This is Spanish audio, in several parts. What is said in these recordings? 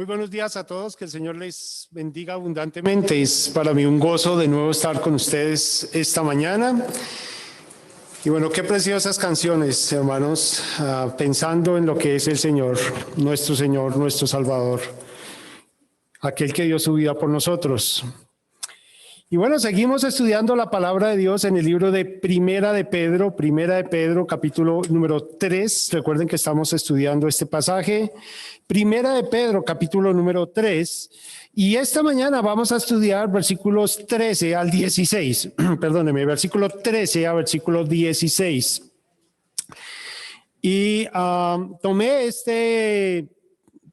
Muy buenos días a todos, que el Señor les bendiga abundantemente. Es para mí un gozo de nuevo estar con ustedes esta mañana. Y bueno, qué preciosas canciones, hermanos, pensando en lo que es el Señor, nuestro Salvador, aquel que dio su vida por nosotros. Y bueno, seguimos estudiando la palabra de Dios en el libro de Primera de Pedro, capítulo número 3. Recuerden que estamos estudiando este pasaje. Primera de Pedro, capítulo número 3. Y esta mañana vamos a estudiar versículos 13 al 16. Perdóneme, versículo 13 a versículo 16. Y tomé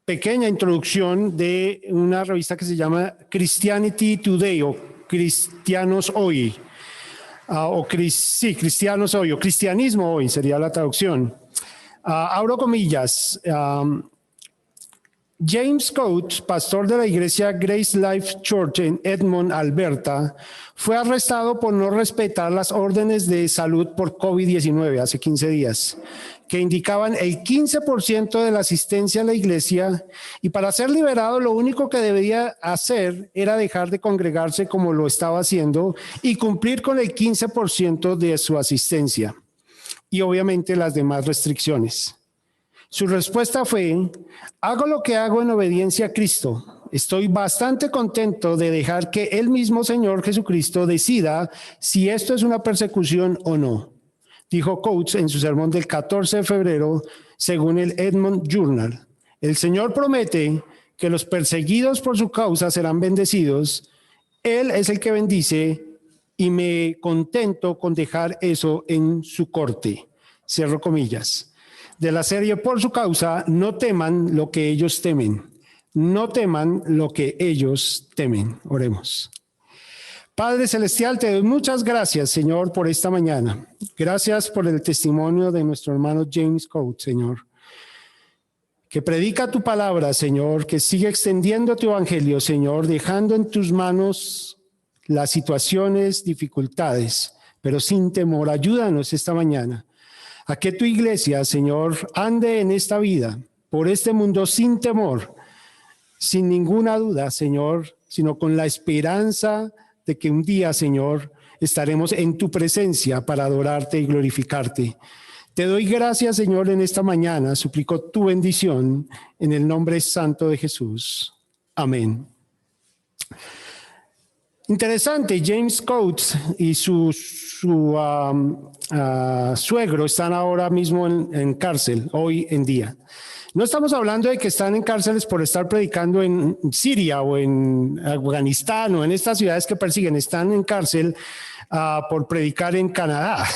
pequeña introducción de una revista que se llama Christianity Today o Cristianos Hoy, Cristianos Hoy, o Cristianismo Hoy sería la traducción. Abro comillas. James Coates, pastor de la iglesia Grace Life Church en Edmond, Alberta, fue arrestado por no respetar las órdenes de salud por COVID-19 hace 15 días, que indicaban el 15% de la asistencia a la iglesia, y para ser liberado lo único que debía hacer era dejar de congregarse como lo estaba haciendo y cumplir con el 15% de su asistencia y obviamente las demás restricciones. Su respuesta fue: hago lo que hago en obediencia a Cristo. Estoy bastante contento de dejar que el mismo Señor Jesucristo decida si esto es una persecución o no, dijo Coates en su sermón del 14 de febrero, según el Edmond Journal. El Señor promete que los perseguidos por su causa serán bendecidos. Él es el que bendice y me contento con dejar eso en su corte. Cierro comillas. De la serie Por su causa, no teman lo que ellos temen. No teman lo que ellos temen. Oremos. Padre Celestial, te doy muchas gracias, Señor, por esta mañana. Gracias por el testimonio de nuestro hermano James Coates, Señor, que predica tu palabra, Señor, que sigue extendiendo tu evangelio, Señor, dejando en tus manos las situaciones, dificultades, pero sin temor. Ayúdanos esta mañana a que tu iglesia, Señor, ande en esta vida, por este mundo sin temor, sin ninguna duda, Señor, sino con la esperanza de que un día, Señor, estaremos en tu presencia para adorarte y glorificarte. Te doy gracias, Señor, en esta mañana. Suplico tu bendición en el nombre santo de Jesús. Amén. Interesante, James Coates y su suegro están ahora mismo en cárcel, hoy en día. No estamos hablando de que están en cárceles por estar predicando en Siria o en Afganistán o en estas ciudades que persiguen. Están en cárcel por predicar en Canadá.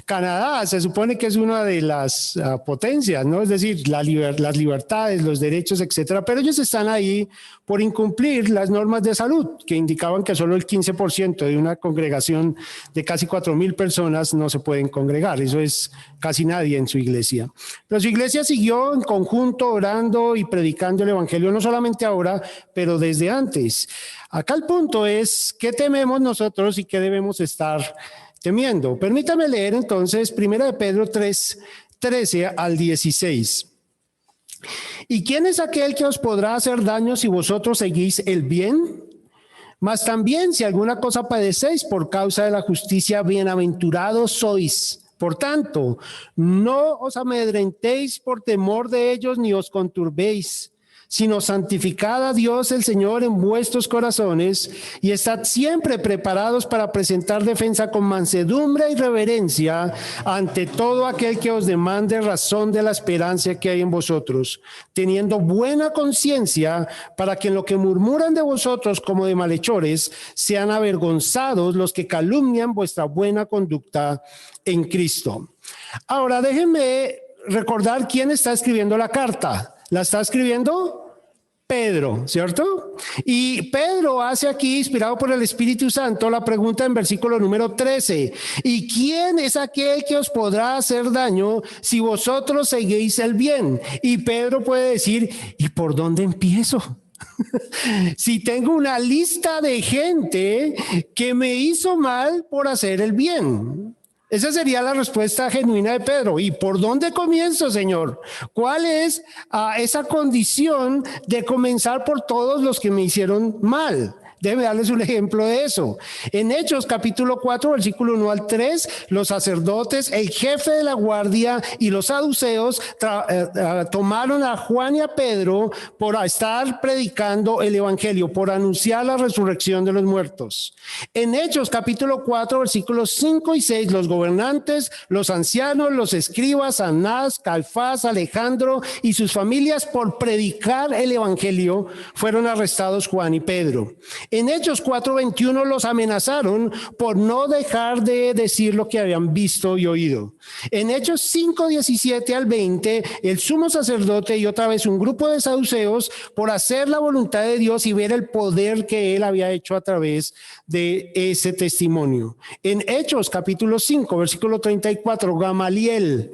Canadá se supone que es una de las potencias, ¿no? Es decir, las libertades, los derechos, etcétera. Pero ellos están ahí por incumplir las normas de salud, que indicaban que solo el 15% de una congregación de casi 4,000 personas no se pueden congregar. Eso es casi nadie en su iglesia. Pero su iglesia siguió en conjunto orando y predicando el evangelio, no solamente ahora, pero desde antes. Acá el punto es, ¿qué tememos nosotros y qué debemos estar temiendo? Permítame leer entonces 1 de Pedro 3, 13 al 16. ¿Y quién es aquel que os podrá hacer daño si vosotros seguís el bien? Mas también si alguna cosa padecéis por causa de la justicia, bienaventurados sois. Por tanto, no os amedrentéis por temor de ellos, ni os conturbéis, sino santificad a Dios el Señor en vuestros corazones y estad siempre preparados para presentar defensa con mansedumbre y reverencia ante todo aquel que os demande razón de la esperanza que hay en vosotros, teniendo buena conciencia, para que en lo que murmuran de vosotros como de malhechores sean avergonzados los que calumnian vuestra buena conducta en Cristo. Ahora déjenme recordar quién está escribiendo la carta. La está escribiendo Pedro, ¿cierto? Y Pedro hace aquí, inspirado por el Espíritu Santo, la pregunta en versículo número 13. ¿Y quién es aquel que os podrá hacer daño si vosotros seguís el bien? Y Pedro puede decir, ¿y por dónde empiezo? Si tengo una lista de gente que me hizo mal por hacer el bien. Esa sería la respuesta genuina de Pedro. ¿Y por dónde comienzo, Señor? ¿Cuál es esa condición de comenzar por todos los que me hicieron mal? Déjeme darles un ejemplo de eso. En Hechos capítulo 4, versículo 1 al 3, los sacerdotes, el jefe de la guardia y los saduceos tomaron a Juan y a Pedro por estar predicando el evangelio, por anunciar la resurrección de los muertos. En Hechos capítulo 4, versículos 5 y 6, los gobernantes, los ancianos, los escribas, Anás, Caifás, Alejandro y sus familias por predicar el evangelio fueron arrestados Juan y Pedro. En Hechos 4:21 los amenazaron por no dejar de decir lo que habían visto y oído. En Hechos 5:17 al 20, el sumo sacerdote y otra vez un grupo de saduceos por hacer la voluntad de Dios y ver el poder que él había hecho a través de ese testimonio. En Hechos capítulo 5, versículo 34, Gamaliel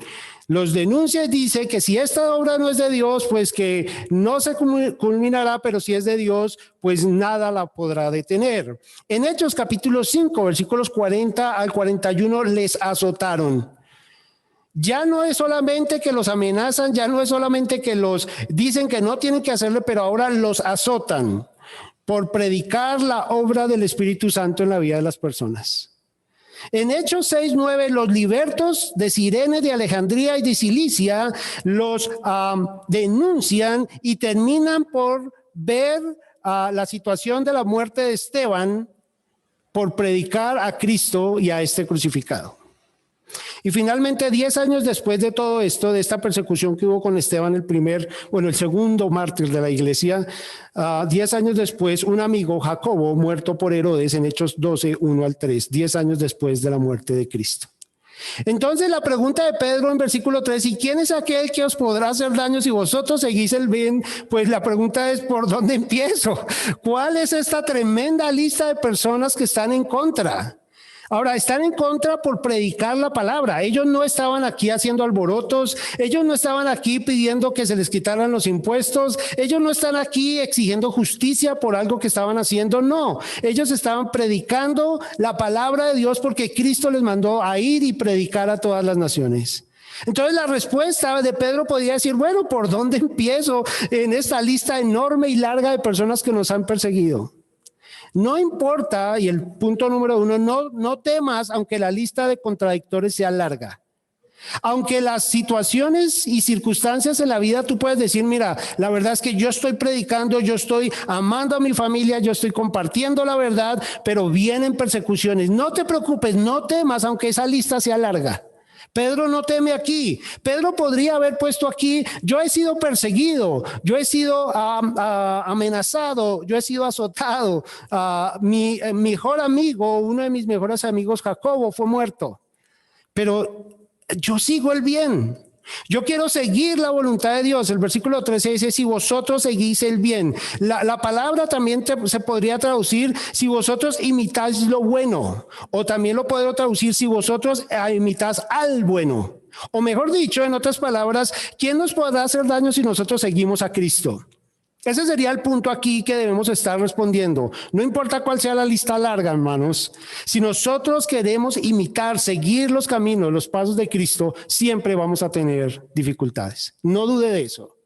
los denuncia y dice que si esta obra no es de Dios, pues que no se culminará, pero si es de Dios, pues nada la podrá detener. En Hechos capítulo 5, versículos 40 al 41, les azotaron. Ya no es solamente que los amenazan, ya no es solamente que los dicen que no tienen que hacerlo, pero ahora los azotan por predicar la obra del Espíritu Santo en la vida de las personas. En Hechos 6:9, los libertos de Cirene, de Alejandría y de Cilicia los denuncian y terminan por ver la situación de la muerte de Esteban por predicar a Cristo y a este crucificado. Y finalmente, 10 años después de todo esto, de esta persecución que hubo con Esteban, el segundo mártir de la iglesia, 10 años después, un amigo, Jacobo, muerto por Herodes en Hechos 12, 1 al 3, 10 años después de la muerte de Cristo. Entonces la pregunta de Pedro en versículo 3, ¿y quién es aquel que os podrá hacer daño si vosotros seguís el bien? Pues la pregunta es, ¿por dónde empiezo? ¿Cuál es esta tremenda lista de personas que están en contra? Ahora, están en contra por predicar la palabra. Ellos no estaban aquí haciendo alborotos, ellos no estaban aquí pidiendo que se les quitaran los impuestos, ellos no están aquí exigiendo justicia por algo que estaban haciendo, no. Ellos estaban predicando la palabra de Dios porque Cristo les mandó a ir y predicar a todas las naciones. Entonces la respuesta de Pedro podría decir, bueno, ¿por dónde empiezo en esta lista enorme y larga de personas que nos han perseguido? No importa, y el punto número 1, no temas aunque la lista de contradictores sea larga. Aunque las situaciones y circunstancias en la vida tú puedes decir, mira, la verdad es que yo estoy predicando, yo estoy amando a mi familia, yo estoy compartiendo la verdad, pero vienen persecuciones. No te preocupes, no temas aunque esa lista sea larga. Pedro no teme aquí. Pedro podría haber puesto aquí, yo he sido perseguido, yo he sido amenazado, yo he sido azotado. Mi mejor amigo, uno de mis mejores amigos, Jacobo, fue muerto. Pero yo sigo el bien. Yo quiero seguir la voluntad de Dios. El versículo 13 dice, si vosotros seguís el bien. La palabra también se podría traducir, si vosotros imitáis lo bueno. O también lo puedo traducir, si vosotros imitáis al bueno. O mejor dicho, en otras palabras, ¿quién nos podrá hacer daño si nosotros seguimos a Cristo? Ese sería el punto aquí que debemos estar respondiendo. No importa cuál sea la lista larga, hermanos. Si nosotros queremos imitar, seguir los caminos, los pasos de Cristo, siempre vamos a tener dificultades. No dude de eso.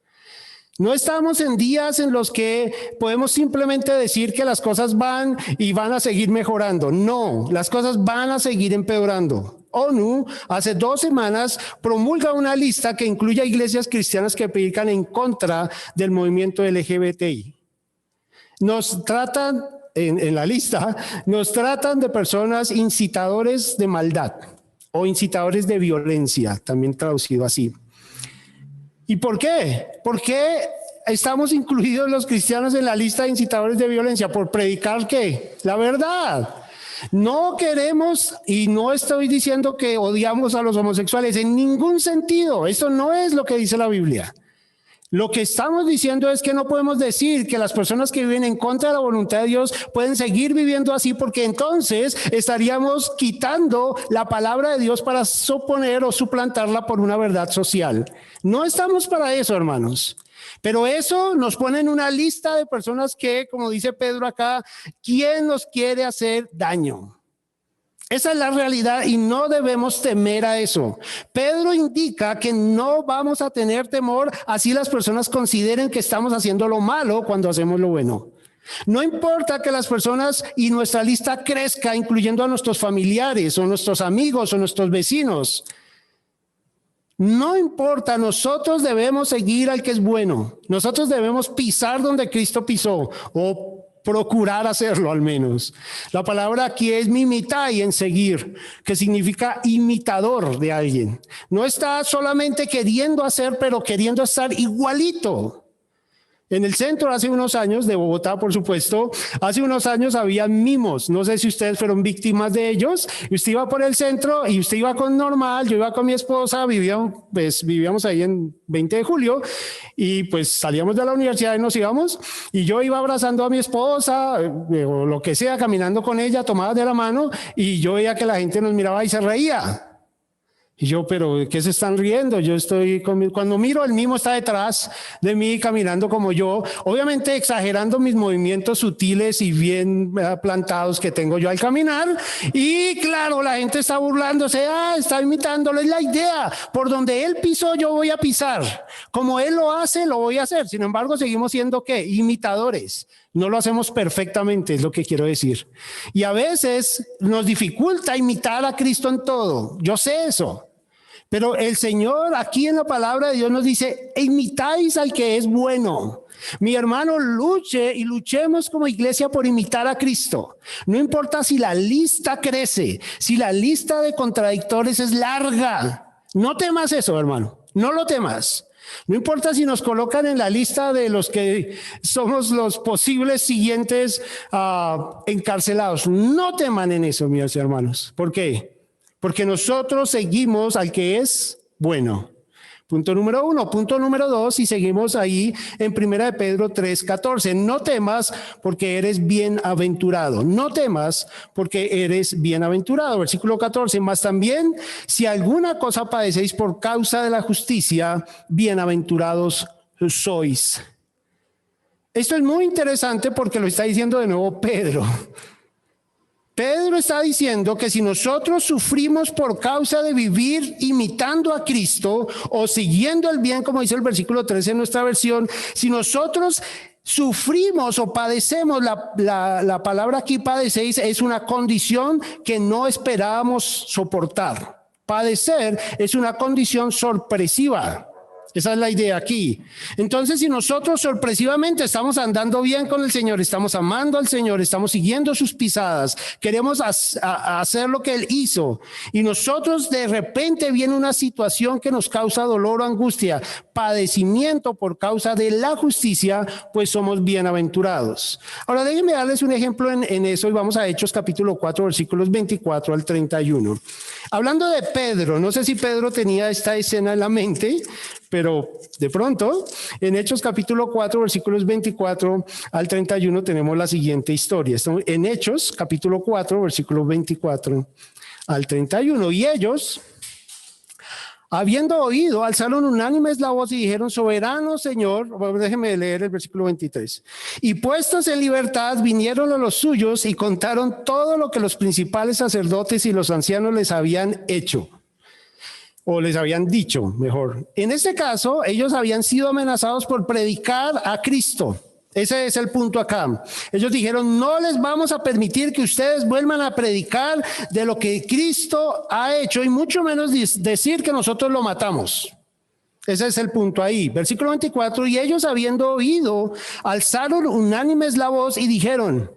No estamos en días en los que podemos simplemente decir que las cosas van y van a seguir mejorando. No, las cosas van a seguir empeorando. ONU hace 2 semanas promulga una lista que incluye a iglesias cristianas que predican en contra del movimiento LGBTI. Nos tratan, en la lista, nos tratan de personas incitadores de maldad o incitadores de violencia, también traducido así. ¿Y por qué? ¿Por qué estamos incluidos los cristianos en la lista de incitadores de violencia? ¿Por predicar qué? La verdad. No queremos, y no estoy diciendo que odiamos a los homosexuales en ningún sentido. Esto no es lo que dice la Biblia. Lo que estamos diciendo es que no podemos decir que las personas que viven en contra de la voluntad de Dios pueden seguir viviendo así, porque entonces estaríamos quitando la palabra de Dios para suponer o suplantarla por una verdad social. No estamos para eso, hermanos. Pero eso nos pone en una lista de personas que, como dice Pedro acá, ¿quién nos quiere hacer daño? Esa es la realidad y no debemos temer a eso. Pedro indica que no vamos a tener temor así las personas consideren que estamos haciendo lo malo cuando hacemos lo bueno. No importa que las personas y nuestra lista crezca, incluyendo a nuestros familiares o nuestros amigos o nuestros vecinos. No importa, nosotros debemos seguir al que es bueno. Nosotros debemos pisar donde Cristo pisó o procurar hacerlo al menos. La palabra aquí es mimitai, en seguir, que significa imitador de alguien. No está solamente queriendo hacer, pero queriendo estar igualito. En el centro hace unos años, de Bogotá por supuesto, hace unos años había mimos, no sé si ustedes fueron víctimas de ellos, y usted iba por el centro y usted iba con normal, yo iba con mi esposa, vivíamos ahí en 20 de julio y pues salíamos de la universidad y nos íbamos y yo iba abrazando a mi esposa o lo que sea, caminando con ella, tomada de la mano y yo veía que la gente nos miraba y se reía. Y yo, pero ¿qué se están riendo? Yo estoy, cuando miro, el mimo está detrás de mí caminando como yo, obviamente exagerando mis movimientos sutiles y bien plantados que tengo yo al caminar. Y claro, la gente está burlándose, está imitándolo, es la idea. Por donde él pisó, yo voy a pisar. Como él lo hace, lo voy a hacer. Sin embargo, seguimos siendo, ¿qué? Imitadores. No lo hacemos perfectamente, es lo que quiero decir. Y a veces nos dificulta imitar a Cristo en todo. Yo sé eso. Pero el Señor aquí en la palabra de Dios nos dice, imitáis al que es bueno. Mi hermano, luche y luchemos como iglesia por imitar a Cristo. No importa si la lista crece, si la lista de contradictores es larga. No temas eso, hermano, no lo temas. No importa si nos colocan en la lista de los que somos los posibles siguientes encarcelados. No teman en eso, mis hermanos. ¿Por qué? Porque nosotros seguimos al que es bueno. Punto número 1. Punto número 2, y seguimos ahí en 1 Pedro 3:14. No temas porque eres bienaventurado. No temas porque eres bienaventurado. Versículo 14. Mas también si alguna cosa padecéis por causa de la justicia, bienaventurados sois. Esto es muy interesante porque lo está diciendo de nuevo Pedro. Pedro está diciendo que si nosotros sufrimos por causa de vivir imitando a Cristo o siguiendo el bien, como dice el versículo 13 en nuestra versión, si nosotros sufrimos o padecemos, la palabra aquí padecéis es una condición que no esperábamos soportar. Padecer es una condición sorpresiva. Esa es la idea aquí. Entonces, si nosotros sorpresivamente estamos andando bien con el Señor, estamos amando al Señor, estamos siguiendo sus pisadas, queremos hacer lo que Él hizo, y nosotros de repente viene una situación que nos causa dolor o angustia, padecimiento por causa de la justicia, pues somos bienaventurados. Ahora, déjenme darles un ejemplo en eso y vamos a Hechos capítulo 4, versículos 24 al 31. Hablando de Pedro, no sé si Pedro tenía esta escena en la mente, pero de pronto, en Hechos capítulo 4, versículos 24 al 31, tenemos la siguiente historia. En Hechos capítulo 4, versículos 24 al 31. Y ellos, habiendo oído, alzaron unánimes la voz y dijeron, soberano Señor, déjeme leer el versículo 23. Y puestos en libertad, vinieron a los suyos y contaron todo lo que los principales sacerdotes y los ancianos les habían hecho. O les habían dicho, mejor. En este caso, ellos habían sido amenazados por predicar a Cristo. Ese es el punto acá. Ellos dijeron, no les vamos a permitir que ustedes vuelvan a predicar de lo que Cristo ha hecho y mucho menos decir que nosotros lo matamos. Ese es el punto ahí. Versículo 24, y ellos habiendo oído, alzaron unánimes la voz y dijeron,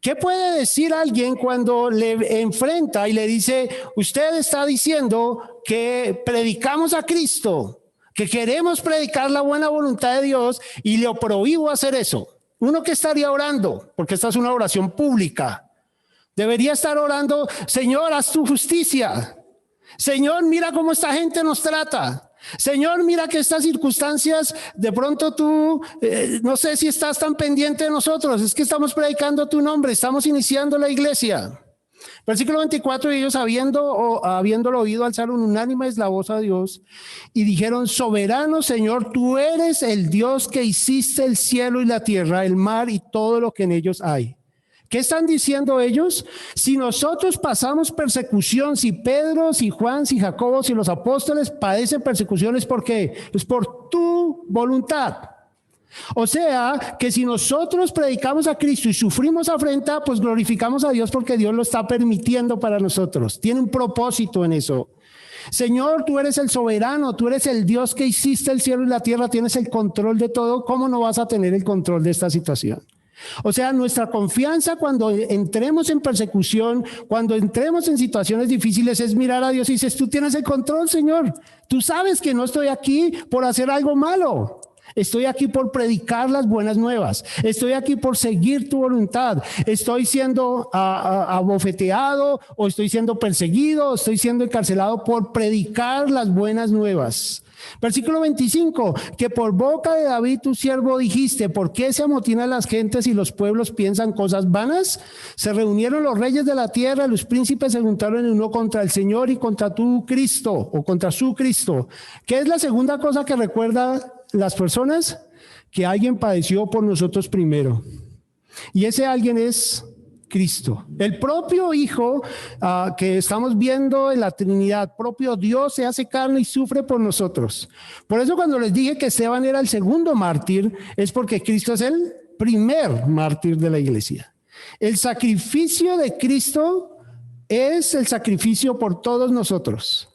¿qué puede decir alguien cuando le enfrenta y le dice, usted está diciendo que predicamos a Cristo, que queremos predicar la buena voluntad de Dios y le prohíbo hacer eso? Uno que estaría orando, porque esta es una oración pública, debería estar orando, Señor, haz tu justicia. Señor, mira cómo esta gente nos trata. Señor, mira que estas circunstancias, de pronto tú, no sé si estás tan pendiente de nosotros, es que estamos predicando tu nombre, estamos iniciando la iglesia. Versículo 24, ellos habiéndolo oído, alzaron unánimes la voz a Dios y dijeron, soberano Señor, tú eres el Dios que hiciste el cielo y la tierra, el mar y todo lo que en ellos hay. ¿Qué están diciendo ellos? Si nosotros pasamos persecución, si Pedro, si Juan, si Jacobo, si los apóstoles padecen persecuciones, ¿por qué? Es por tu voluntad. O sea, que si nosotros predicamos a Cristo y sufrimos afrenta, pues glorificamos a Dios porque Dios lo está permitiendo para nosotros. Tiene un propósito en eso. Señor, tú eres el soberano, tú eres el Dios que hiciste el cielo y la tierra, tienes el control de todo. ¿Cómo no vas a tener el control de esta situación? O sea, nuestra confianza cuando entremos en persecución, cuando entremos en situaciones difíciles, es mirar a Dios y dices, tú tienes el control, Señor. Tú sabes que no estoy aquí por hacer algo malo. Estoy aquí por predicar las buenas nuevas. Estoy aquí por seguir tu voluntad. Estoy siendo abofeteado o estoy siendo perseguido o estoy siendo encarcelado por predicar las buenas nuevas. Versículo 25, que por boca de David tu siervo dijiste, ¿por qué se amotinan las gentes y los pueblos piensan cosas vanas? Se reunieron los reyes de la tierra, los príncipes se juntaron en uno contra el Señor y contra tu Cristo o contra su Cristo. ¿Qué es la segunda cosa que recuerda las personas? Que alguien padeció por nosotros primero. Y ese alguien es Cristo, el propio Hijo que estamos viendo en la Trinidad, propio Dios se hace carne y sufre por nosotros. Por eso cuando les dije que Esteban era el segundo mártir, es porque Cristo es el primer mártir de la iglesia. El sacrificio de Cristo es el sacrificio por todos nosotros.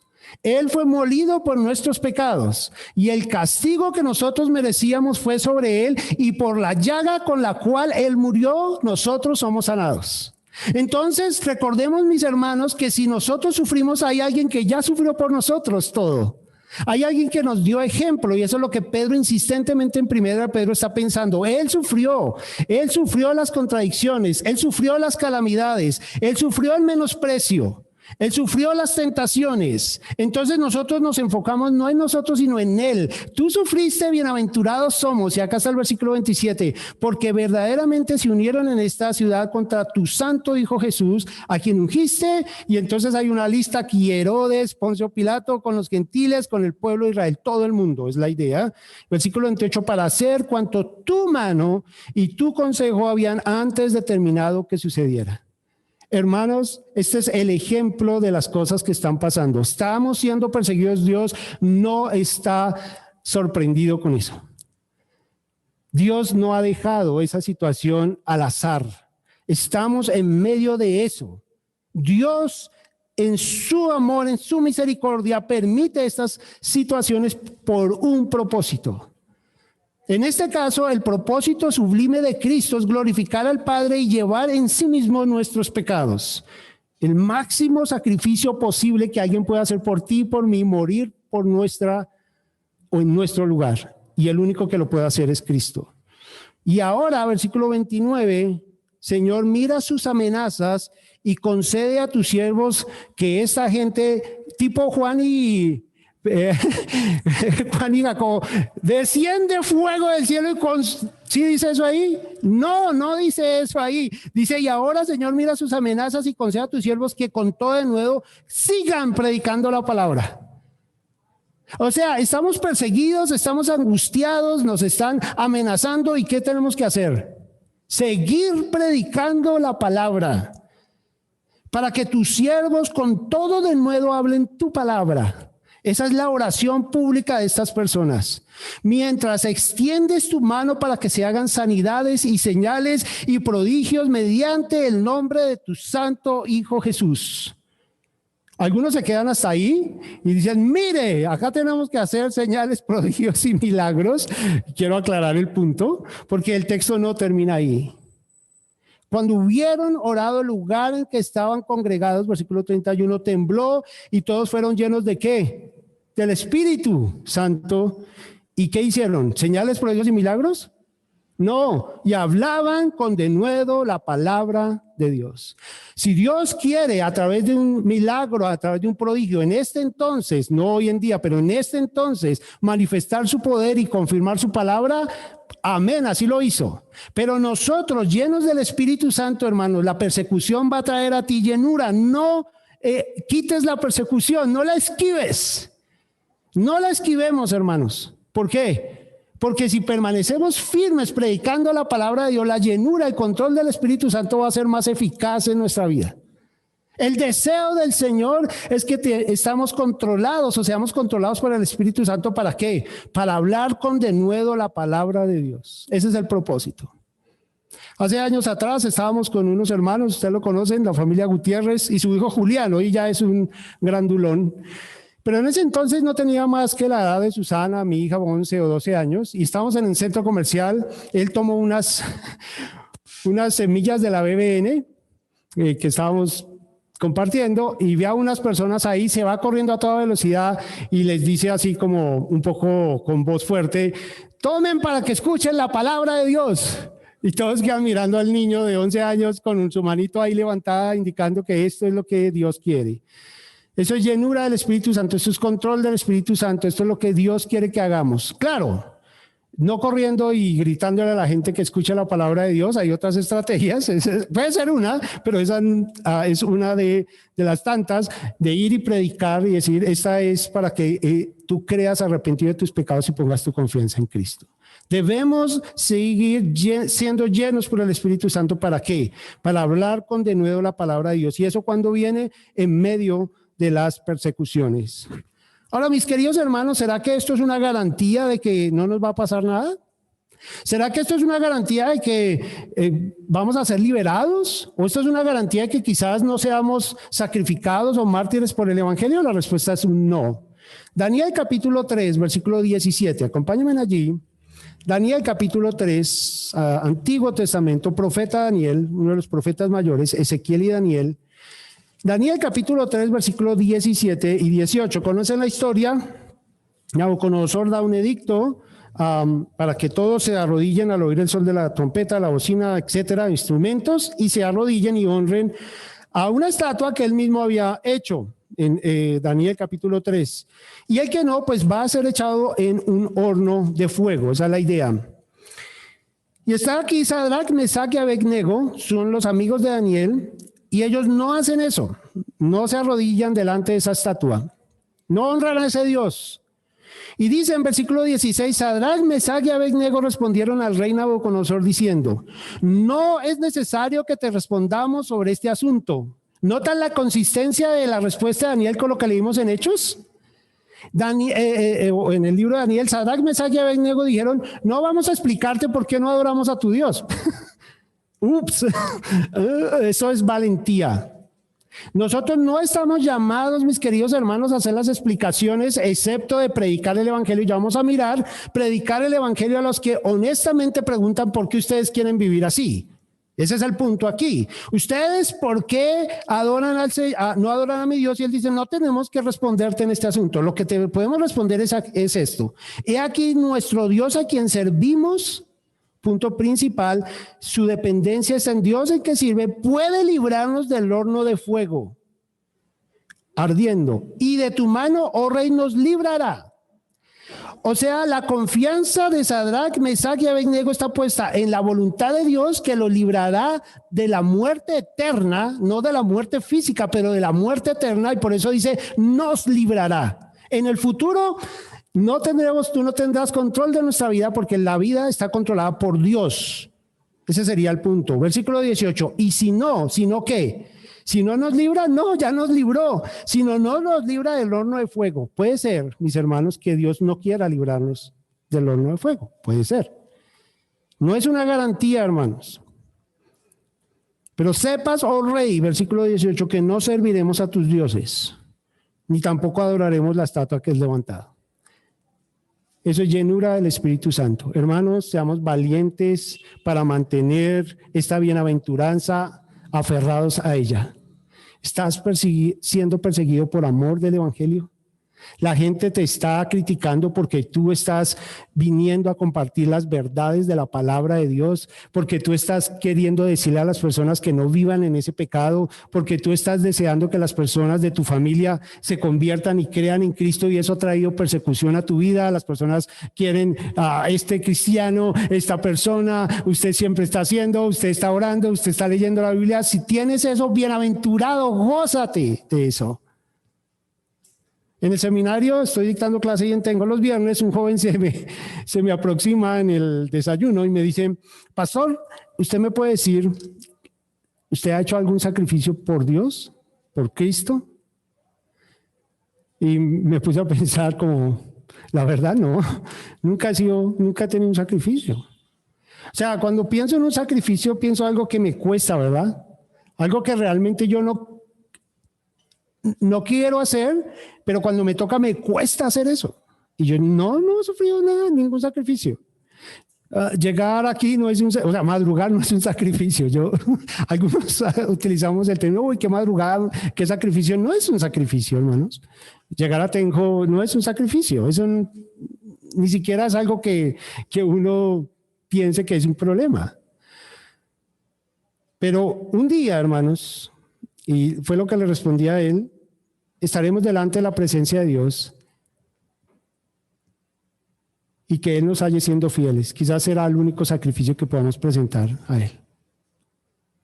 Él fue molido por nuestros pecados y el castigo que nosotros merecíamos fue sobre él y por la llaga con la cual él murió, nosotros somos sanados. Entonces, recordemos, mis hermanos, que si nosotros sufrimos, hay alguien que ya sufrió por nosotros todo. Hay alguien que nos dio ejemplo y eso es lo que Pedro insistentemente en primera Pedro está pensando. Él sufrió las contradicciones, él sufrió las calamidades, él sufrió el menosprecio. Él sufrió las tentaciones. Entonces nosotros nos enfocamos no en nosotros sino en Él. Tú sufriste, bienaventurados somos. Y acá está el versículo 27. Porque verdaderamente se unieron en esta ciudad contra tu santo Hijo Jesús, a quien ungiste. Y entonces hay una lista aquí: Herodes, Poncio Pilato, con los gentiles, con el pueblo de Israel, todo el mundo, es la idea. Versículo 28, para hacer cuanto tu mano y tu consejo habían antes determinado que sucediera. Hermanos, este es el ejemplo de las cosas que están pasando. Estamos siendo perseguidos. Dios no está sorprendido con eso. Dios no ha dejado esa situación al azar. Estamos en medio de eso. Dios, en su amor, en su misericordia, permite estas situaciones por un propósito. En este caso, el propósito sublime de Cristo es glorificar al Padre y llevar en sí mismo nuestros pecados. El máximo sacrificio posible que alguien pueda hacer por ti y por mí, morir por nuestra o en nuestro lugar. Y el único que lo puede hacer es Cristo. Y ahora, versículo 29, Señor, mira sus amenazas y concede a tus siervos que esta gente, tipo Juan y Jacobo, desciende fuego del cielo y ¿sí dice eso ahí? No dice eso ahí. Dice, y ahora, Señor, mira sus amenazas y concede a tus siervos que con todo de nuevo sigan predicando la palabra. O sea, estamos perseguidos, estamos angustiados, nos están amenazando, ¿y qué tenemos que hacer? Seguir predicando la palabra para que tus siervos con todo de nuevo hablen tu palabra. Esa es la oración pública de estas personas. Mientras extiendes tu mano para que se hagan sanidades y señales y prodigios mediante el nombre de tu santo Hijo Jesús. Algunos se quedan hasta ahí y dicen, mire, acá tenemos que hacer señales, prodigios y milagros. Quiero aclarar el punto porque el texto no termina ahí. Cuando hubieron orado el lugar en que estaban congregados, versículo 31, tembló y todos fueron llenos ¿de qué? Del Espíritu Santo. ¿Y qué hicieron? ¿Señales, prodigios y milagros? No, y hablaban con denuedo la palabra de Dios. Si Dios quiere a través de un milagro, a través de un prodigio, en este entonces, no hoy en día, pero en este entonces, manifestar su poder y confirmar su palabra, amén, así lo hizo. Pero nosotros, llenos del Espíritu Santo, hermanos, la persecución va a traer a ti llenura. No quites la persecución, no la esquives. No la esquivemos, hermanos. ¿Por qué? Porque si permanecemos firmes predicando la palabra de Dios, la llenura, el control del Espíritu Santo va a ser más eficaz en nuestra vida. El deseo del Señor es que estamos controlados o seamos controlados por el Espíritu Santo. ¿Para qué? Para hablar con denuedo la palabra de Dios. Ese es el propósito. Hace años atrás estábamos con unos hermanos, ustedes lo conocen, la familia Gutiérrez y su hijo Julián, hoy ya es un grandulón. Pero en ese entonces no tenía más que la edad de Susana, mi hija, 11 o 12 años, y estábamos en el centro comercial. Él tomó unas semillas de la BBN que estábamos compartiendo y ve a unas personas ahí, se va corriendo a toda velocidad y les dice así como un poco con voz fuerte: tomen para que escuchen la palabra de Dios. Y todos quedan mirando al niño de 11 años con su manito ahí levantada indicando que esto es lo que Dios quiere. Eso es llenura del Espíritu Santo, eso es control del Espíritu Santo, esto es lo que Dios quiere que hagamos. Claro, no corriendo y gritándole a la gente que escucha la palabra de Dios, hay otras estrategias, puede ser una, pero esa es una de las tantas, de ir y predicar y decir: esta es para que tú creas arrepentido de tus pecados y pongas tu confianza en Cristo. Debemos seguir siendo llenos por el Espíritu Santo. ¿Para qué? Para hablar con denuedo la palabra de Dios. Y eso cuando viene en medio de las persecuciones. Ahora, mis queridos hermanos, ¿será que esto es una garantía de que no nos va a pasar nada? ¿Será que esto es una garantía de que vamos a ser liberados? ¿O esto es una garantía de que quizás no seamos sacrificados o mártires por el Evangelio? La respuesta es un no. Daniel capítulo 3, versículo 17. Acompáñenme allí. Daniel capítulo 3, Antiguo Testamento, profeta Daniel, uno de los profetas mayores, Ezequiel y Daniel. Daniel capítulo 3, versículos 17 y 18. ¿Conocen la historia? Nabucodonosor da un edicto para que todos se arrodillen al oír el son de la trompeta, la bocina, etcétera, instrumentos, y se arrodillen y honren a una estatua que él mismo había hecho en Daniel capítulo 3. Y el que no, pues va a ser echado en un horno de fuego. Esa es la idea. Y está aquí Sadrach, Mesach y Abednego, son los amigos de Daniel. Y ellos no hacen eso, no se arrodillan delante de esa estatua, no honran a ese Dios. Y dice en versículo 16, Sadrach, Mesach y Abednego respondieron al rey Nabucodonosor diciendo: no es necesario que te respondamos sobre este asunto. ¿Notan la consistencia de la respuesta de Daniel con lo que leímos en Hechos? En el libro de Daniel, Sadrach, Mesach y Abednego dijeron: no vamos a explicarte por qué no adoramos a tu Dios. Ups, eso es valentía. Nosotros no estamos llamados, mis queridos hermanos, a hacer las explicaciones, excepto de predicar el Evangelio. Ya vamos a mirar, predicar el Evangelio a los que honestamente preguntan por qué ustedes quieren vivir así. Ese es el punto aquí. Ustedes, ¿por qué no adoran a mi Dios? Y él dice: no tenemos que responderte en este asunto. Lo que te podemos responder es esto: he aquí nuestro Dios a quien servimos. Punto principal, su dependencia está en Dios, el que sirve, puede librarnos del horno de fuego ardiendo, y de tu mano, oh rey, nos librará. O sea, la confianza de Sadrach, Mesach y Abednego está puesta en la voluntad de Dios, que lo librará de la muerte eterna, no de la muerte física, pero de la muerte eterna, y por eso dice: nos librará. En el futuro tú no tendrás control de nuestra vida, porque la vida está controlada por Dios. Ese sería el punto. Versículo 18. Y si no ¿qué? Si no nos libra, no, ya nos libró. Si no nos libra del horno de fuego. Puede ser, mis hermanos, que Dios no quiera librarnos del horno de fuego. Puede ser. No es una garantía, hermanos. Pero sepas, oh rey, versículo 18, que no serviremos a tus dioses, ni tampoco adoraremos la estatua que es levantada. Eso es llenura del Espíritu Santo. Hermanos, seamos valientes para mantener esta bienaventuranza, aferrados a ella. ¿Estás siendo perseguido por amor del Evangelio? La gente te está criticando porque tú estás viniendo a compartir las verdades de la palabra de Dios, porque tú estás queriendo decirle a las personas que no vivan en ese pecado, porque tú estás deseando que las personas de tu familia se conviertan y crean en Cristo, y eso ha traído persecución a tu vida. Las personas quieren a este cristiano, esta persona, usted siempre está haciendo, usted está orando, usted está leyendo la Biblia. Si tienes eso, bienaventurado, gózate de eso. En el seminario estoy dictando clase y en Tengo los viernes, un joven se me aproxima en el desayuno y me dice, pastor, ¿usted me puede decir, usted ha hecho algún sacrificio por Dios, por Cristo? Y me puse a pensar como, la verdad no, nunca he tenido un sacrificio. O sea, cuando pienso en un sacrificio, pienso algo que me cuesta, ¿verdad? Algo que realmente yo no quiero hacer, pero cuando me toca me cuesta hacer eso. Y yo no he sufrido nada, ningún sacrificio. Llegar aquí no es madrugar no es un sacrificio. Algunos utilizamos el término, uy, qué madrugada, qué sacrificio. No es un sacrificio, hermanos. Llegar a Tenjo no es un sacrificio. Eso ni siquiera es algo que uno piense que es un problema. Pero un día, hermanos, y fue lo que le respondí a él, estaremos delante de la presencia de Dios y que Él nos haya siendo fieles. Quizás será el único sacrificio que podamos presentar a Él.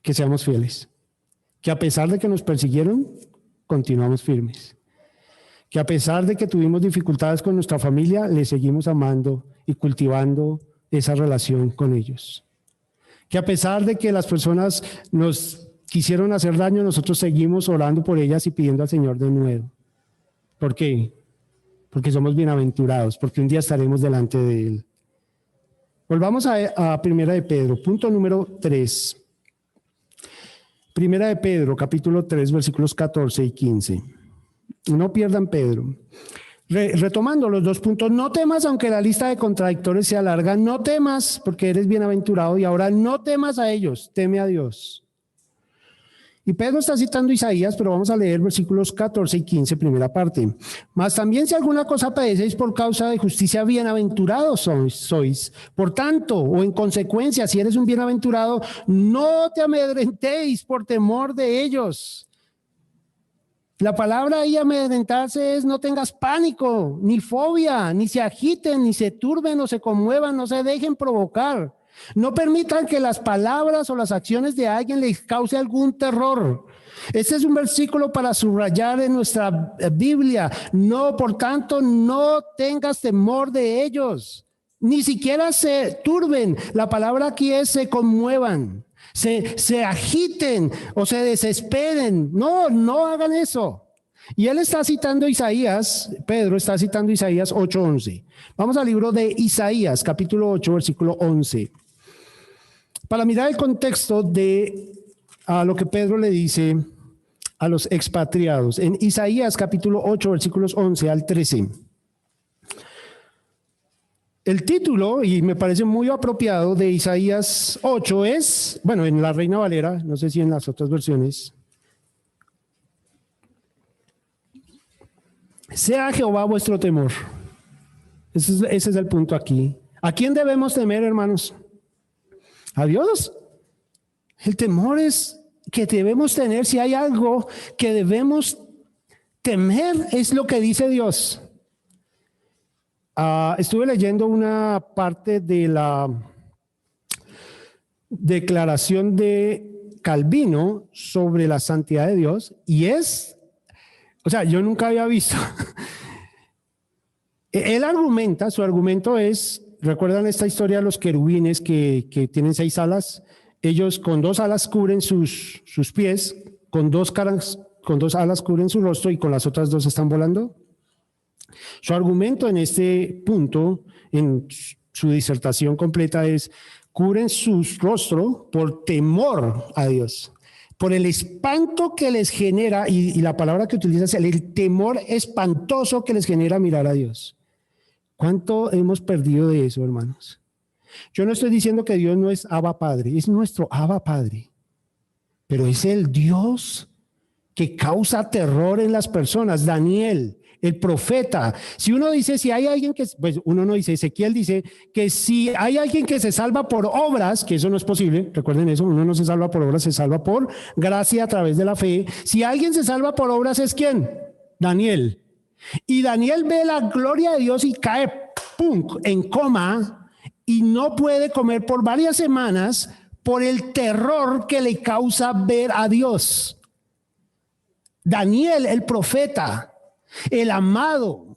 Que seamos fieles. Que a pesar de que nos persiguieron, continuamos firmes. Que a pesar de que tuvimos dificultades con nuestra familia, le seguimos amando y cultivando esa relación con ellos. Que a pesar de que las personas nos quisieron hacer daño, nosotros seguimos orando por ellas y pidiendo al Señor de nuevo. ¿Por qué? Porque somos bienaventurados, porque un día estaremos delante de Él. Volvamos a Primera de Pedro, punto número 3. Primera de Pedro, capítulo 3, versículos 14 y 15. No pierdan Pedro. Retomando los 2 puntos, no temas aunque la lista de contradictores sea larga, no temas porque eres bienaventurado y ahora no temas a ellos, teme a Dios. Y Pedro está citando Isaías, pero vamos a leer versículos 14 y 15, primera parte. Mas también si alguna cosa padecéis por causa de justicia, bienaventurados sois. Por tanto, o en consecuencia, si eres un bienaventurado, no te amedrentéis por temor de ellos. La palabra ahí amedrentarse es no tengas pánico, ni fobia, ni se agiten, ni se turben o se conmuevan, no se dejen provocar. No permitan que las palabras o las acciones de alguien les cause algún terror. Este es un versículo para subrayar en nuestra Biblia. No, por tanto, no tengas temor de ellos. Ni siquiera se turben. La palabra aquí es se conmuevan, se agiten o se desesperen. No hagan eso. Y él está citando Isaías, Pedro está citando Isaías 8:11. Vamos al libro de Isaías, capítulo 8, versículo 11. Para mirar el contexto de lo que Pedro le dice a los expatriados. En Isaías capítulo 8, versículos 11 al 13. El título, y me parece muy apropiado, de Isaías 8 es, bueno, en la Reina Valera, no sé si en las otras versiones, sea Jehová vuestro temor. Ese es el punto aquí. ¿A quién debemos temer, hermanos? A Dios. El temor es que debemos tener, si hay algo que debemos temer, es lo que dice Dios. Estuve leyendo una parte de la declaración de Calvino sobre la santidad de Dios y yo nunca había visto. Él argumenta, su argumento es, ¿recuerdan esta historia de los querubines que tienen 6 alas? Ellos con 2 alas cubren sus pies, con 2 alas cubren su rostro y con las otras 2 están volando. Su argumento en este punto, en su disertación completa, es cubren su rostro por temor a Dios, por el espanto que les genera, y la palabra que utiliza es el temor espantoso que les genera mirar a Dios. ¿Cuánto hemos perdido de eso, hermanos? Yo no estoy diciendo que Dios no es Abba Padre, es nuestro Abba Padre, pero es el Dios que causa terror en las personas. Daniel, el profeta, si uno dice, si hay alguien que, pues uno no dice, Ezequiel dice que si hay alguien que se salva por obras, que eso no es posible, recuerden eso, uno no se salva por obras, se salva por gracia a través de la fe. Si alguien se salva por obras, ¿es quién? Daniel. Y Daniel ve la gloria de Dios y cae, ¡pum!, en coma y no puede comer por varias semanas por el terror que le causa ver a Dios. Daniel, el profeta, el amado,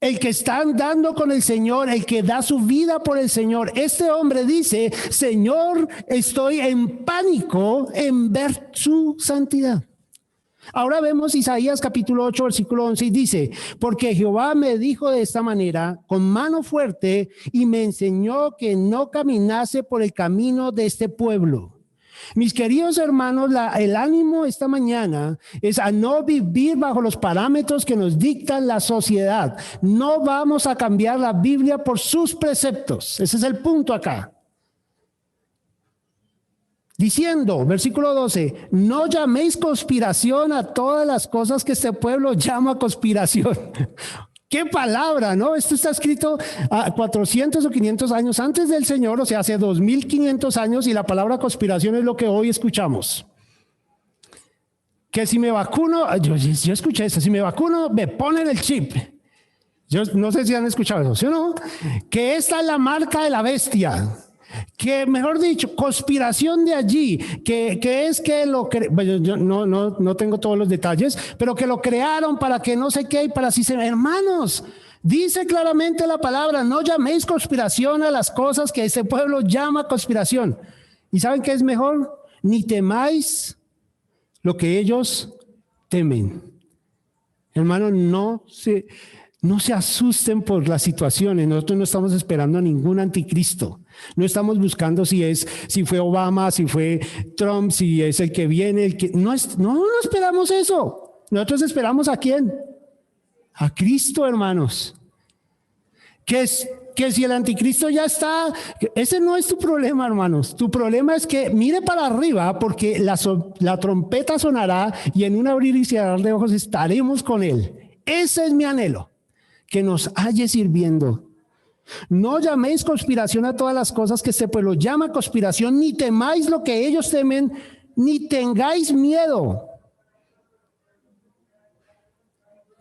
el que está andando con el Señor, el que da su vida por el Señor. Este hombre dice: Señor, estoy en pánico en ver su santidad. Ahora vemos Isaías capítulo 8, versículo 11 y dice: porque Jehová me dijo de esta manera, con mano fuerte, y me enseñó que no caminase por el camino de este pueblo. Mis queridos hermanos, el ánimo esta mañana es a no vivir bajo los parámetros que nos dicta la sociedad. No vamos a cambiar la Biblia por sus preceptos. Ese es el punto acá. Diciendo, versículo 12, no llaméis conspiración a todas las cosas que este pueblo llama conspiración. ¡Qué palabra!, ¿no? Esto está escrito a 400 o 500 años antes del Señor, o sea, hace 2500 años, y la palabra conspiración es lo que hoy escuchamos. Que si me vacuno, yo escuché eso, si me vacuno me ponen el chip. Yo no sé si han escuchado eso, ¿sí o no? Que esta es la marca de la bestia. Que, mejor dicho, conspiración de allí, que es que bueno, yo no tengo todos los detalles, pero que lo crearon para que no sé qué y para así se... Hermanos, dice claramente la palabra: no llaméis conspiración a las cosas que este pueblo llama conspiración. ¿Y saben qué es mejor? Ni temáis lo que ellos temen. Hermanos, no se asusten por las situaciones. Nosotros no estamos esperando a ningún anticristo. No estamos buscando si fue Obama, si fue Trump, si es el que viene, no esperamos eso. Nosotros esperamos ¿a quién? A Cristo, hermanos. Que si el anticristo ya está, ese no es tu problema, hermanos. Tu problema es que mire para arriba, porque la trompeta sonará y en un abrir y cerrar de ojos estaremos con él. Ese es mi anhelo, que nos halle sirviendo. No llaméis conspiración a todas las cosas que este pueblo llama conspiración, ni temáis lo que ellos temen, ni tengáis miedo.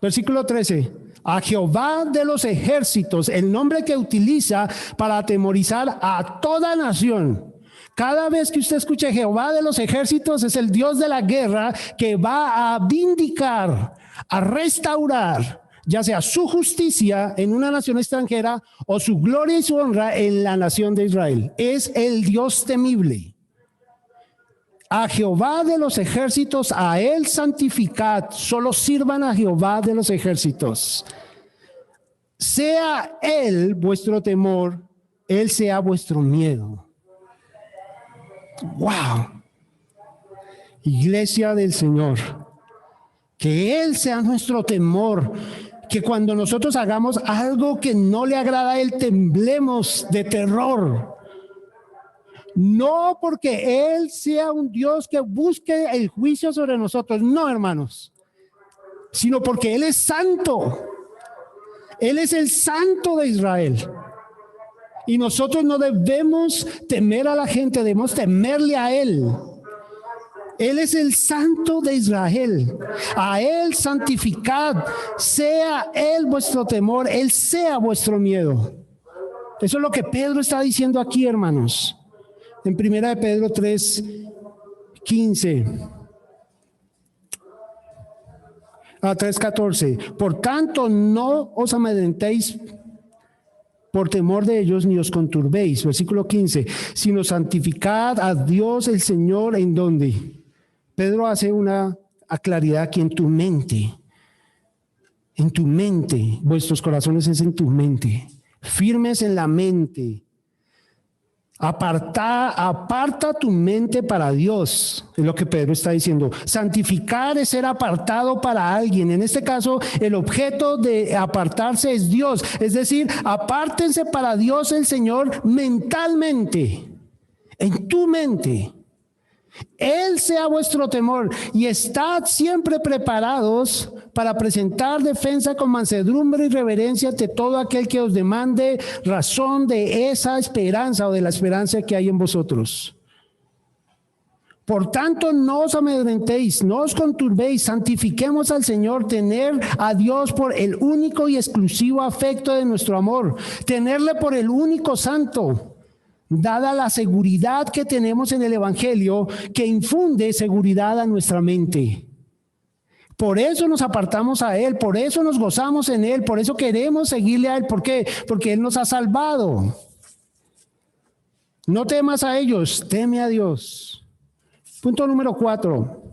Versículo 13. A Jehová de los ejércitos, el nombre que utiliza para atemorizar a toda nación. Cada vez que usted escuche Jehová de los ejércitos, es el Dios de la guerra que va a vindicar, a restaurar, ya sea su justicia en una nación extranjera o su gloria y su honra en la nación de Israel. Es el Dios temible. A Jehová de los ejércitos, a él santificad. Solo sirvan a Jehová de los ejércitos. Sea él vuestro temor, él sea vuestro miedo. Wow. Iglesia del Señor, que él sea nuestro temor. Que cuando nosotros hagamos algo que no le agrada a él, temblemos de terror. No porque él sea un Dios que busque el juicio sobre nosotros, no, hermanos, sino porque él es santo. Él es el santo de Israel. Y nosotros no debemos temer a la gente, debemos temerle a él. Él es el santo de Israel. A él santificad. Sea él vuestro temor, él sea vuestro miedo. Eso es lo que Pedro está diciendo aquí, hermanos. En 1 de Pedro 3:15 a 3:14. Por tanto, no os amedrentéis por temor de ellos, ni os conturbéis. Versículo 15. Sino santificad a Dios el Señor, ¿en dónde? Pedro hace una claridad aquí: en tu mente. En tu mente. Vuestros corazones es en tu mente. Firmes en la mente. Aparta tu mente para Dios, es lo que Pedro está diciendo. Santificar es ser apartado para alguien. En este caso, el objeto de apartarse es Dios. Es decir, apártense para Dios el Señor mentalmente, en tu mente. Él sea vuestro temor, y estad siempre preparados para presentar defensa con mansedumbre y reverencia ante todo aquel que os demande razón de esa esperanza o de la esperanza que hay en vosotros. Por tanto, no os amedrentéis, no os conturbéis, santifiquemos al Señor, tener a Dios por el único y exclusivo afecto de nuestro amor, tenerle por el único santo. Dada la seguridad que tenemos en el Evangelio, que infunde seguridad a nuestra mente. Por eso nos apartamos a Él, por eso nos gozamos en Él, por eso queremos seguirle a Él. ¿Por qué? Porque Él nos ha salvado. No temas a ellos, teme a Dios. Punto número 4.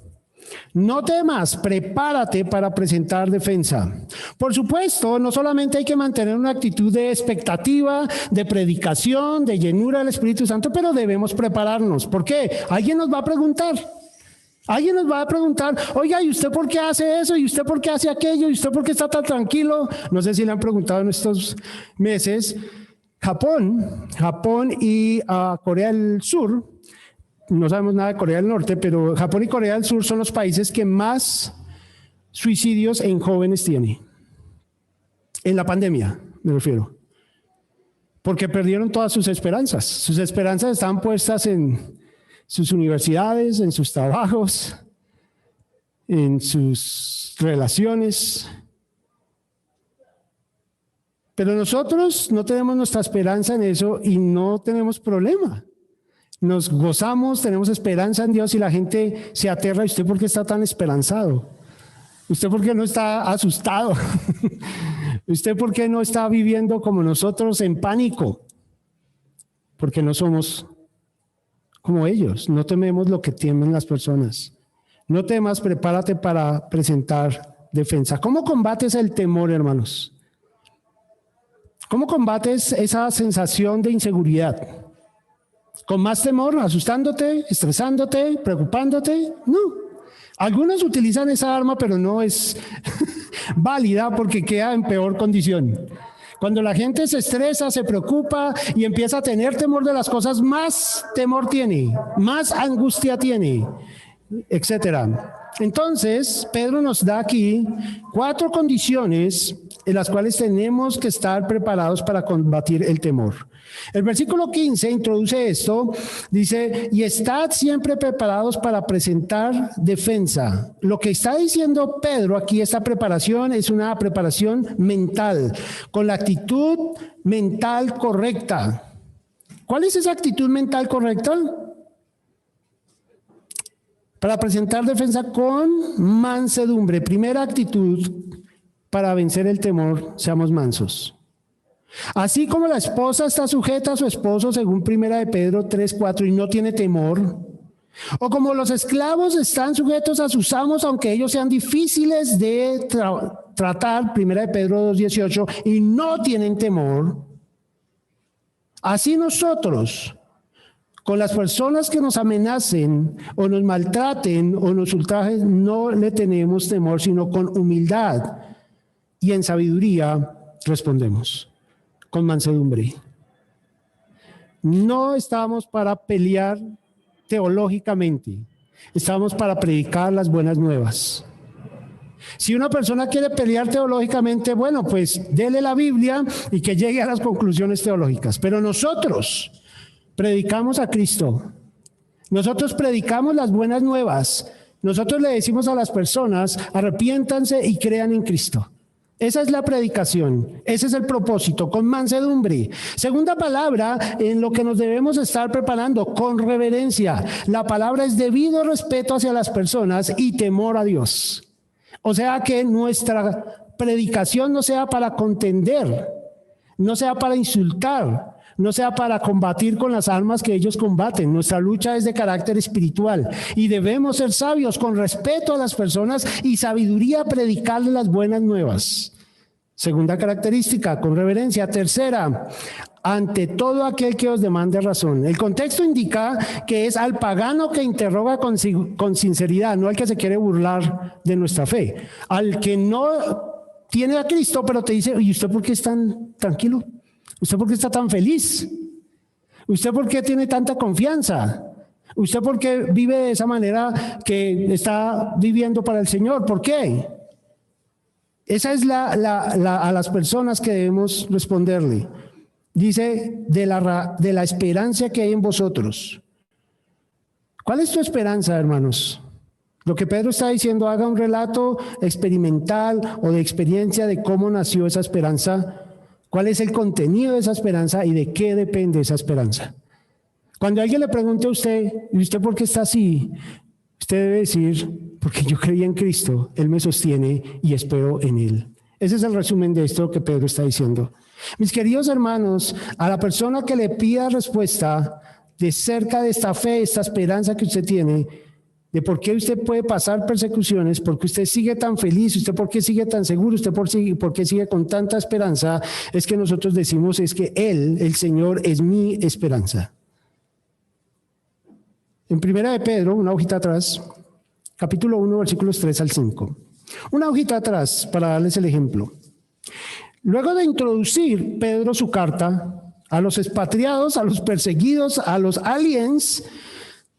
No temas, prepárate para presentar defensa. Por supuesto, no solamente hay que mantener una actitud de expectativa, de predicación, de llenura del Espíritu Santo, pero debemos prepararnos. ¿Por qué? Alguien nos va a preguntar. Alguien nos va a preguntar, oiga, ¿y usted por qué hace eso? ¿Y usted por qué hace aquello? ¿Y usted por qué está tan tranquilo? No sé si le han preguntado en estos meses. Japón y Corea del Sur, no sabemos nada de Corea del Norte, pero Japón y Corea del Sur son los países que más suicidios en jóvenes tienen. En la pandemia, me refiero. Porque perdieron todas sus esperanzas. Sus esperanzas estaban puestas en sus universidades, en sus trabajos, en sus relaciones. Pero nosotros no tenemos nuestra esperanza en eso y no tenemos problema. Nos gozamos, tenemos esperanza en Dios y la gente se aterra. ¿Y usted por qué está tan esperanzado? ¿Usted por qué no está asustado? ¿Usted por qué no está viviendo como nosotros en pánico? Porque no somos como ellos, no tememos lo que temen las personas. No temas, prepárate para presentar defensa. ¿Cómo combates el temor, hermanos? ¿Cómo combates esa sensación de inseguridad? ¿Con más temor, asustándote, estresándote, preocupándote? No. Algunos utilizan esa arma, pero no es válida porque queda en peor condición. Cuando la gente se estresa, se preocupa y empieza a tener temor de las cosas, más temor tiene, más angustia tiene, etcétera. Entonces, Pedro nos da aquí 4 condiciones en las cuales tenemos que estar preparados para combatir el temor. El versículo 15 introduce esto, dice, y estad siempre preparados para presentar defensa. Lo que está diciendo Pedro aquí, esta preparación es una preparación mental, con la actitud mental correcta. ¿Cuál es esa actitud mental correcta? Para presentar defensa con mansedumbre. Primera actitud para vencer el temor, seamos mansos. Así como la esposa está sujeta a su esposo, según 1 de Pedro 3:4, y no tiene temor, o como los esclavos están sujetos a sus amos, aunque ellos sean difíciles de tratar, 1 de Pedro 2:18, y no tienen temor, así nosotros, con las personas que nos amenacen o nos maltraten o nos ultrajen, no le tenemos temor, sino con humildad y en sabiduría respondemos, con mansedumbre. No estamos para pelear teológicamente, estamos para predicar las buenas nuevas. Si una persona quiere pelear teológicamente, bueno, pues dele la Biblia y que llegue a las conclusiones teológicas. Pero nosotros predicamos a Cristo. Nosotros predicamos las buenas nuevas. Nosotros le decimos a las personas, arrepiéntanse y crean en Cristo. Esa es la predicación, ese es el propósito, con mansedumbre. Segunda palabra en lo que nos debemos estar preparando, con reverencia. La palabra es debido respeto hacia las personas y temor a Dios. O sea que nuestra predicación no sea para contender, no sea para insultar, no sea para combatir con las armas que ellos combaten. Nuestra lucha es de carácter espiritual y debemos ser sabios con respeto a las personas y sabiduría predicarles las buenas nuevas. Segunda característica, con reverencia. Tercera, ante todo aquel que os demande razón. El contexto indica que es al pagano que interroga con sinceridad, no al que se quiere burlar de nuestra fe. Al que no tiene a Cristo, pero te dice, ¿y usted por qué es tan tranquilo? ¿Usted por qué está tan feliz? ¿Usted por qué tiene tanta confianza? ¿Usted por qué vive de esa manera que está viviendo para el Señor? ¿Por qué? Esa es a las personas que debemos responderle. Dice, de la esperanza que hay en vosotros. ¿Cuál es tu esperanza, hermanos? Lo que Pedro está diciendo, haga un relato experimental o de experiencia de cómo nació esa esperanza. ¿Cuál es el contenido de esa esperanza y de qué depende esa esperanza? Cuando alguien le pregunte a usted, ¿y usted por qué está así? Usted debe decir, porque yo creí en Cristo, Él me sostiene y espero en Él. Ese es el resumen de esto que Pedro está diciendo. Mis queridos hermanos, a la persona que le pida respuesta de cerca de esta fe, esta esperanza que usted tiene, de por qué usted puede pasar persecuciones, por qué usted sigue tan feliz, usted por qué sigue tan seguro, usted por qué sigue con tanta esperanza, es que nosotros decimos es que Él, el Señor, es mi esperanza. En Primera de Pedro, una hojita atrás, capítulo 1, versículos 3 al 5. Una hojita atrás para darles el ejemplo. Luego de introducir Pedro su carta a los expatriados, a los perseguidos, a los aliens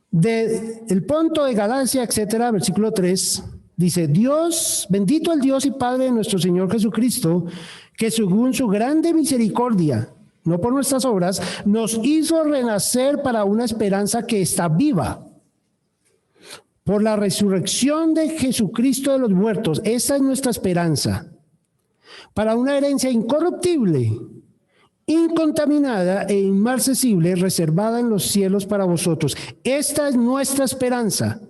del Ponto, de Galacia, etcétera, versículo 3, dice: Dios, bendito el Dios y Padre de nuestro Señor Jesucristo, que según su grande misericordia, no por nuestras obras, nos hizo renacer para una esperanza que está viva, por la resurrección de Jesucristo de los muertos. Esa es nuestra esperanza, para una herencia incorruptible, incontaminada e inmarcesible, reservada en los cielos para vosotros. Esta es nuestra esperanza.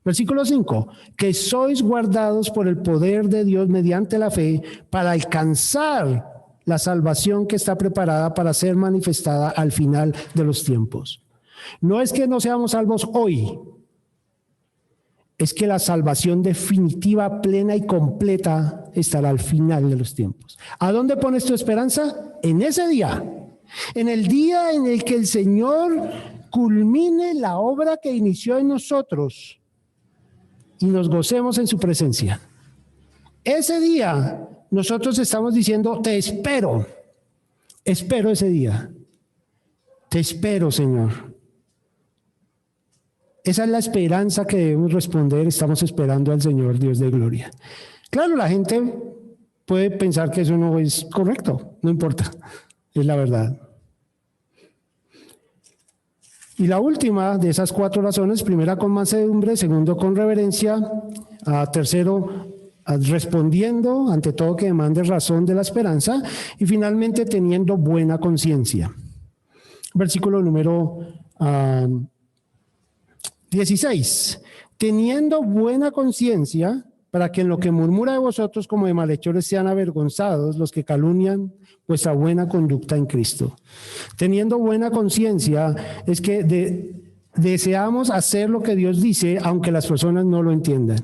Versículo 5, que sois guardados por el poder de Dios mediante la fe para alcanzar la salvación que está preparada para ser manifestada al final de los tiempos. No es que no seamos salvos hoy, es que la salvación definitiva, plena y completa estará al final de los tiempos. ¿A dónde pones tu esperanza? En ese día, en el día en el que el Señor culmine la obra que inició en nosotros y nos gocemos en su presencia. Ese día nosotros estamos diciendo: te espero ese día, te espero, Señor. Esa es la esperanza que debemos responder. Estamos esperando al Señor Dios de gloria. Claro, la gente puede pensar que eso no es correcto, no importa, es la verdad. Y la última de esas 4 razones: primera, con mansedumbre; segundo, con reverencia; tercero, respondiendo ante todo que demande razón de la esperanza; y finalmente, teniendo buena conciencia. Versículo número 16. Teniendo buena conciencia, para que en lo que murmura de vosotros como de malhechores sean avergonzados los que calumnian vuestra buena conducta en Cristo. Teniendo buena conciencia es que deseamos hacer lo que Dios dice, aunque las personas no lo entiendan.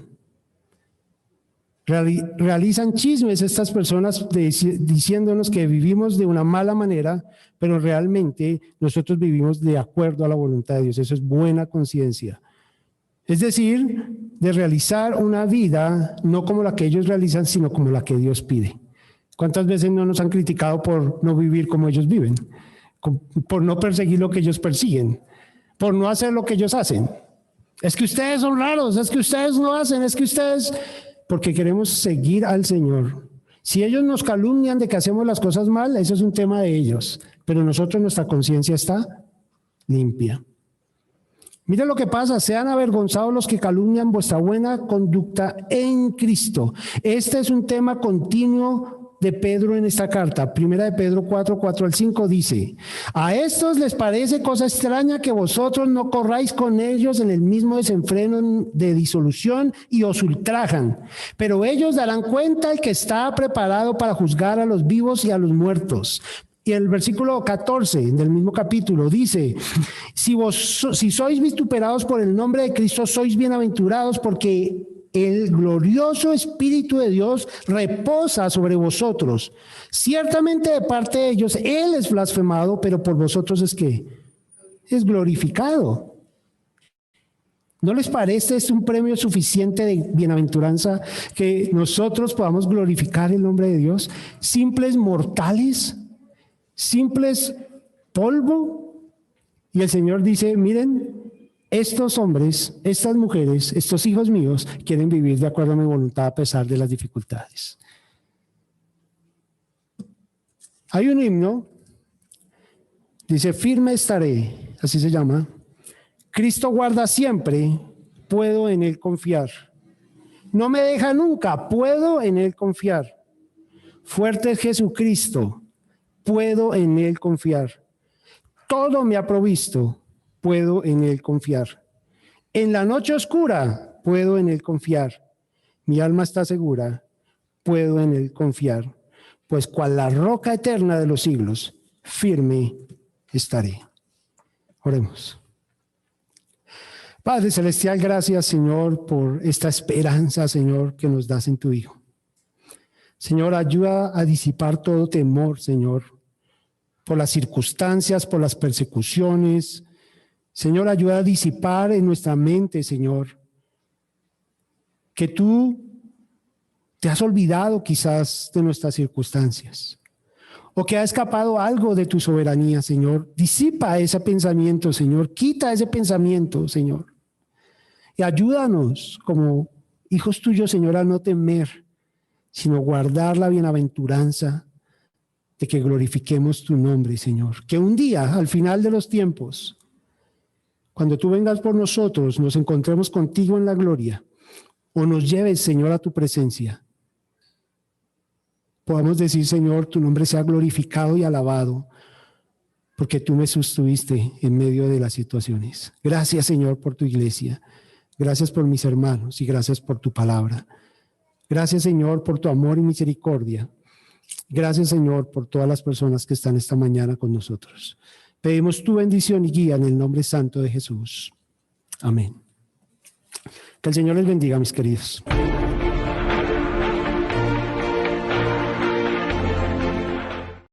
Realizan chismes estas personas diciéndonos que vivimos de una mala manera, pero realmente nosotros vivimos de acuerdo a la voluntad de Dios. Eso es buena conciencia. Es decir, de realizar una vida no como la que ellos realizan, sino como la que Dios pide. ¿Cuántas veces no nos han criticado por no vivir como ellos viven? Por no perseguir lo que ellos persiguen, por no hacer lo que ellos hacen. Es que ustedes son raros, es que ustedes no hacen, es que ustedes... Porque queremos seguir al Señor. Si ellos nos calumnian de que hacemos las cosas mal, eso es un tema de ellos. Pero nosotros, nuestra conciencia está limpia. Mira lo que pasa: sean avergonzados los que calumnian vuestra buena conducta en Cristo. Este es un tema continuo de Pedro en esta carta. Primera de Pedro 4, 4 al 5 dice: a estos les parece cosa extraña que vosotros no corráis con ellos en el mismo desenfreno de disolución y os ultrajan. Pero ellos darán cuenta al que está preparado para juzgar a los vivos y a los muertos. Y el versículo 14 del mismo capítulo dice: si sois vituperados por el nombre de Cristo, sois bienaventurados, porque el glorioso Espíritu de Dios reposa sobre vosotros. Ciertamente de parte de ellos Él es blasfemado, pero por vosotros es que es glorificado. ¿No les parece es un premio suficiente de bienaventuranza que nosotros podamos glorificar el nombre de Dios? Simples mortales, simples polvo. Y el Señor dice: miren, estos hombres, estas mujeres, estos hijos míos quieren vivir de acuerdo a mi voluntad a pesar de las dificultades. Hay un himno, dice: firme estaré, así se llama. Cristo guarda siempre, puedo en Él confiar. No me deja nunca, puedo en Él confiar. Fuerte es Jesucristo, puedo en Él confiar. Todo me ha provisto, puedo en Él confiar. En la noche oscura puedo en Él confiar. Mi alma está segura, puedo en Él confiar. Pues cual la roca eterna de los siglos, firme estaré. Oremos. Padre Celestial, gracias, Señor, por esta esperanza, Señor, que nos das en tu Hijo. Señor, ayuda a disipar todo temor, Señor, por las circunstancias, por las persecuciones. Señor, ayuda a disipar en nuestra mente, Señor, que tú te has olvidado quizás de nuestras circunstancias o que ha escapado algo de tu soberanía, Señor. Disipa ese pensamiento, Señor. Quita ese pensamiento, Señor. Y ayúdanos como hijos tuyos, Señor, a no temer, sino guardar la bienaventuranza de que glorifiquemos tu nombre, Señor. Que un día, al final de los tiempos, cuando tú vengas por nosotros, nos encontremos contigo en la gloria, o nos lleves, Señor, a tu presencia. Podamos decir, Señor, tu nombre sea glorificado y alabado, porque tú me sostuviste en medio de las situaciones. Gracias, Señor, por tu iglesia. Gracias por mis hermanos y gracias por tu palabra. Gracias, Señor, por tu amor y misericordia. Gracias, Señor, por todas las personas que están esta mañana con nosotros. Pedimos tu bendición y guía en el nombre santo de Jesús. Amén. Que el Señor les bendiga, mis queridos.